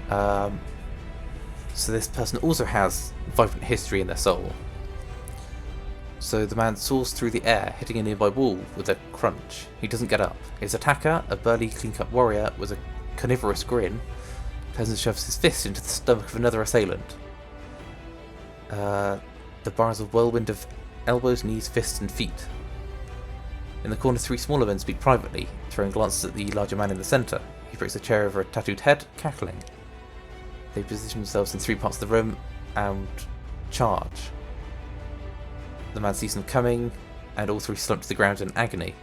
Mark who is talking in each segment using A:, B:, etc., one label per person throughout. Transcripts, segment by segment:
A: So this person also has vibrant history in their soul. So the man soars through the air, hitting a nearby wall with a crunch. He doesn't get up. His attacker, a burly, clean-cut warrior with a carnivorous grin, turns and shoves his fist into the stomach of another assailant. The bar is a whirlwind of elbows, knees, fists, and feet. In the corner, three smaller men speak privately, throwing glances at the larger man in the centre. He breaks a chair over a tattooed head, cackling. They position themselves in three parts of the room and charge. The man sees them coming, and all three slump to the ground in agony.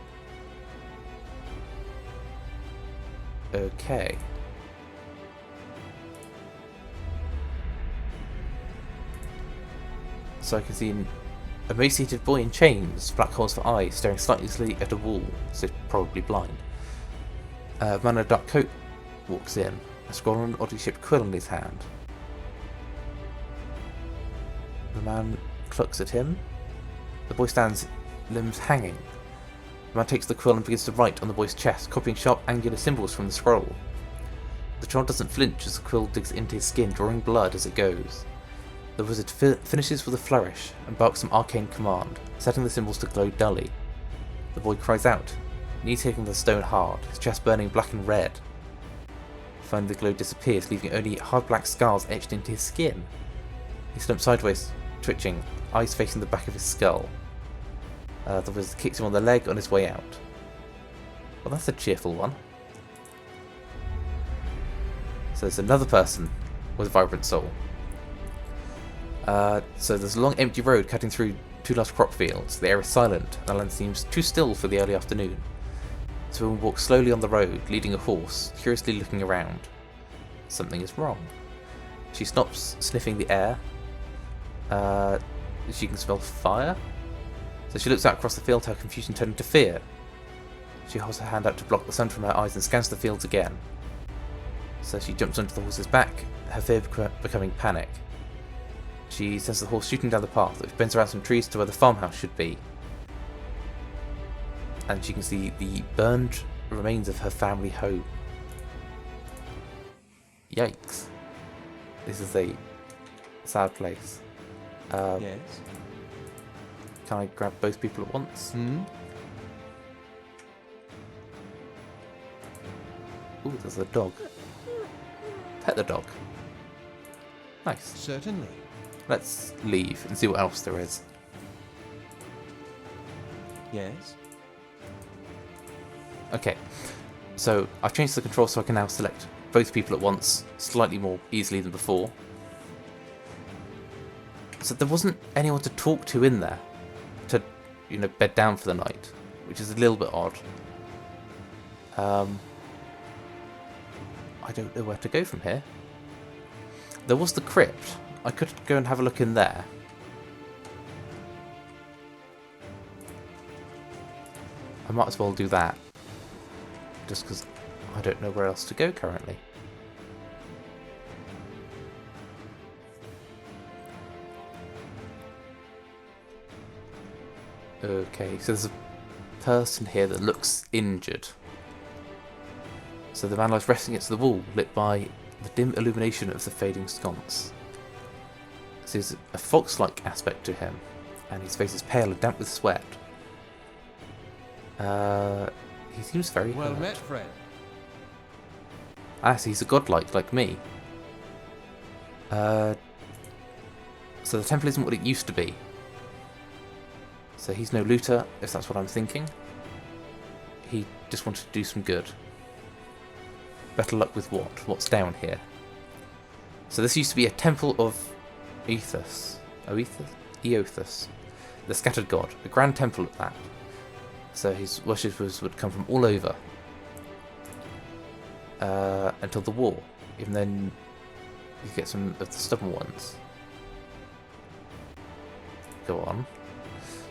A: Okay. So I can see an emaciated boy in chains, black holes for eyes, staring slightly at a wall, so probably blind. A man in a dark coat walks in, a scroll and an oddly shaped quill in his hand. The man clucks at him. The boy stands, limbs hanging. The man takes the quill and begins to write on the boy's chest, copying sharp angular symbols from the scroll. The child doesn't flinch as the quill digs into his skin, drawing blood as it goes. The wizard finishes with a flourish and barks some arcane command, setting the symbols to glow dully. The boy cries out, knees hitting the stone hard, his chest burning black and red. Finally the glow disappears, leaving only hard black scars etched into his skin. He slumps sideways, twitching, eyes facing the back of his skull. The wizard kicks him on the leg on his way out. Well, that's a cheerful one. So there's another person with a vibrant soul. So there's a long empty road cutting through two large crop fields. The air is silent, and the land seems too still for the early afternoon. So a woman walks slowly on the road, leading a horse, curiously looking around. Something is wrong. She stops, sniffing the air. She can smell fire. So she looks out across the field, her confusion turning to fear. She holds her hand out to block the sun from her eyes and scans the fields again. So she jumps onto the horse's back, her fear becoming panic. She sends the horse shooting down the path, which bends around some trees to where the farmhouse should be. And she can see the burned remains of her family home. Yikes. This is a sad place.
B: Yes.
A: Can I grab both people at once? Ooh, there's a dog. Pet the dog. Nice.
B: Certainly.
A: Let's leave and see what else there is.
B: Yes.
A: Okay, so I've changed the control so I can now select both people at once, slightly more easily than before. So there wasn't anyone to talk to in there, to, bed down for the night, which is a little bit odd. I don't know where to go from here. There was the crypt. I could go and have a look in there. I might as well do that. Just because I don't know where else to go currently. Okay, so there's a person here that looks injured. So the man lies resting against the wall, lit by the dim illumination of the fading sconce. There's a fox-like aspect to him, and his face is pale and damp with sweat. He seems very
B: Well
A: hurt.
B: met, friend.
A: So he's a godlike like me. So the temple isn't what it used to be. So he's no looter, if that's what I'm thinking. He just wanted to do some good. Better luck with what? What's down here? So this used to be a temple of Eothas, the scattered god, a grand temple at that. So his worshippers would come from all over until the war. Even then, you get some of the stubborn ones. Go on.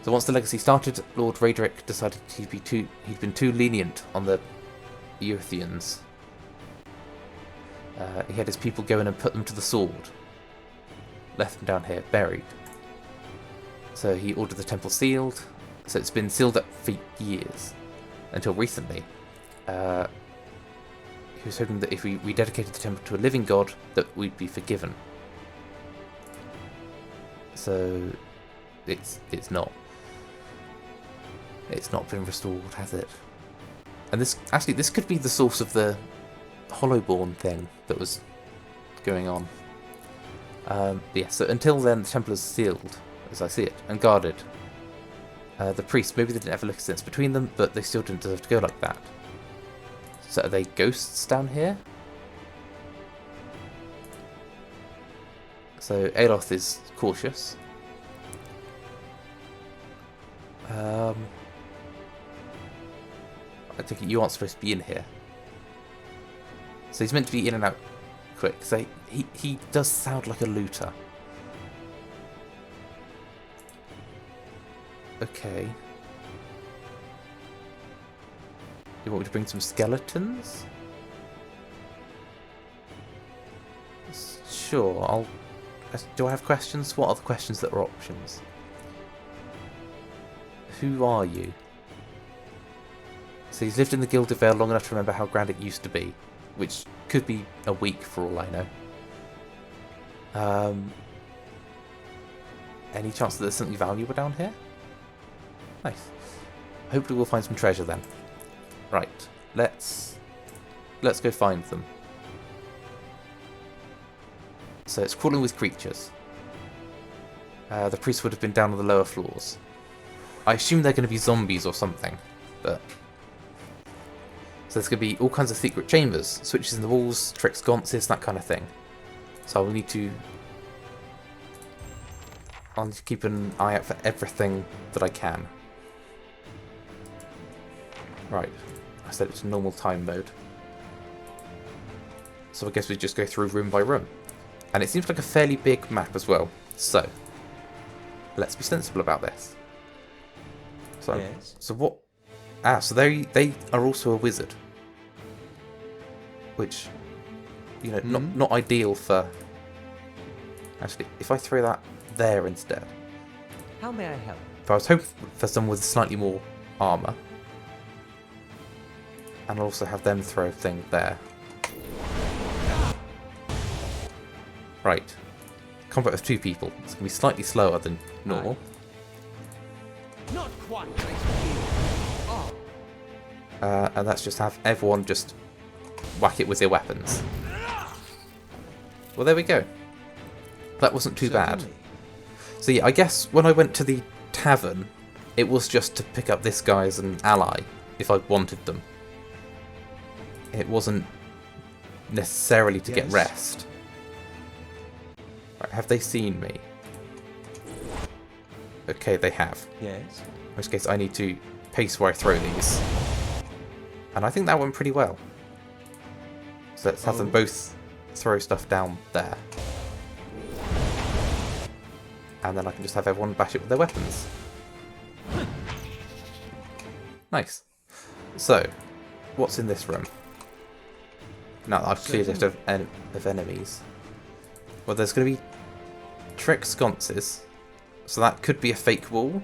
A: So once the legacy started, Lord Raedric decided he'd been too lenient on the Eothians. He had his people go in and put them to the sword. Left them down here, buried. So he ordered the temple sealed. So it's been sealed up for years. Until recently. He he was hoping that if we dedicated the temple to a living god, that we'd be forgiven. So it's not. It's not been restored, has it? And this could be the source of the Hollowborn thing that was going on. But yeah, so until then, the temple is sealed, as I see it, and guarded. The priests, maybe they didn't have a sense between them, but they still didn't deserve to go like that. So are they ghosts down here? So Aloth is cautious. I think you aren't supposed to be in here. So he's meant to be in and out quick. So he does sound like a looter. Okay. You want me to bring some skeletons? Sure, do I have questions? What are the questions that are options? Who are you? So he's lived in the Gilded Vale long enough to remember how grand it used to be, which could be a week for all I know. Any chance that there's something valuable down here? Nice. Hopefully we'll find some treasure then. Right, let's go find them. So it's crawling with creatures. The priests would have been down on the lower floors. I assume they're going to be zombies or something, but... So there's going to be all kinds of secret chambers, switches in the walls, trick sconces, that kind of thing. So I'll need to keep an eye out for everything that I can. Right, I set it to normal time mode. So I guess we just go through room by room. And it seems like a fairly big map as well. So, let's be sensible about this. So,
B: Yes.
A: So what... Ah, so they are also a wizard. Which, you know, not ideal for... Actually, if I throw that there instead.
B: How may I help?
A: If I was hoping for someone with slightly more armour. And I'll also have them throw a thing there. Right. Combat with 2 people. It's going to be slightly slower than normal.
B: Not quite.
A: And let's just have everyone just whack it with their weapons. Well, there we go. That wasn't too bad. So yeah, I guess when I went to the tavern, it was just to pick up this guy as an ally, if I wanted them. It wasn't necessarily to get rest. Right, have they seen me? Okay, they have.
B: Yes.
A: In which case I need to pace where I throw these. And I think that went pretty well. So let's have them both throw stuff down there. And then I can just have everyone bash it with their weapons. Nice. So, what's in this room? Now that I've cleared it of enemies. Well, there's going to be trick sconces. So that could be a fake wall.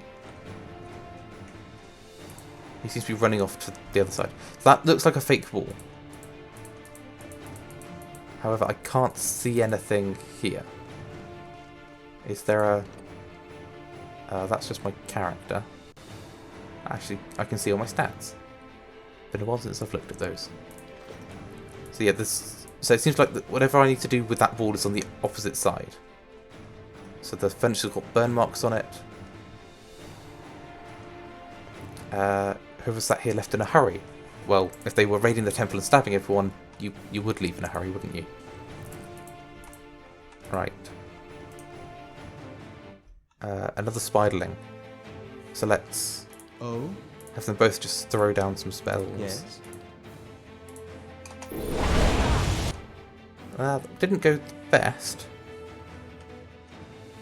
A: He seems to be running off to the other side. So that looks like a fake wall. However, I can't see anything here. Is there a... that's just my character. Actually, I can see all my stats. Been a while since I've looked at those. So yeah, so it seems like whatever I need to do with that wall is on the opposite side. So the furniture's got burn marks on it. Whoever sat here left in a hurry. Well, if they were raiding the temple and stabbing everyone, you would leave in a hurry, wouldn't you? Right. Another spiderling. So let's have them both just throw down some spells.
B: Yes.
A: Didn't go the best.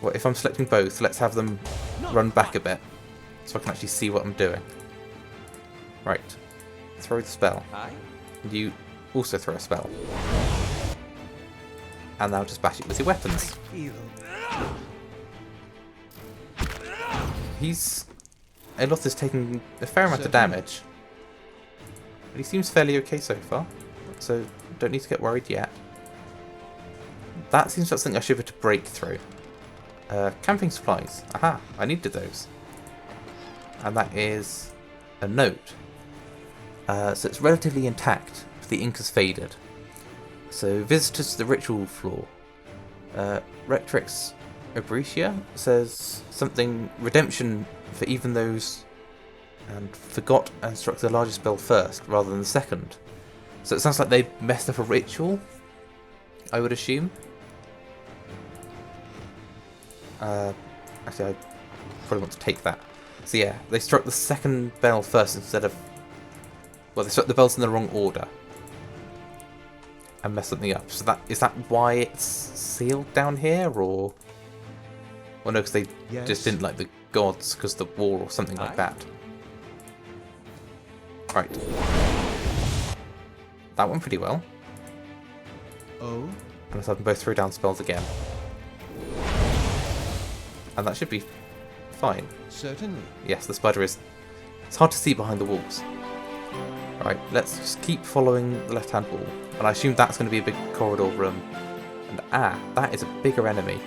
A: Well, if I'm selecting both, let's have them run back a bit so I can actually see what I'm doing. Right. Throw the spell. And you also throw a spell. And now just bash it with your weapons. Aloth is taking a fair amount of damage. But he seems fairly okay so far. So don't need to get worried yet. That seems like something I should be able to break through. Camping supplies. Aha, I needed those. And that is a note. So it's relatively intact, but the ink has faded. So visitors to the ritual floor. Rectrix Obritia says something redemption for even those and forgot and struck the largest spell first rather than the second. So it sounds like they messed up a ritual, I would assume. Actually, I probably want to take that. So yeah, they struck the second bell first instead of... Well, they struck the bells in the wrong order. And messed something up. So is that why it's sealed down here, or... Well, no, because they just didn't like the gods because of the war or something like that. Right. That went pretty well.
B: Oh?
A: Unless I can both throw down spells again. And that should be fine.
B: Certainly.
A: Yes, the spider is... It's hard to see behind the walls. Right, let's just keep following the left-hand wall. And I assume that's going to be a big corridor room. And that is a bigger enemy.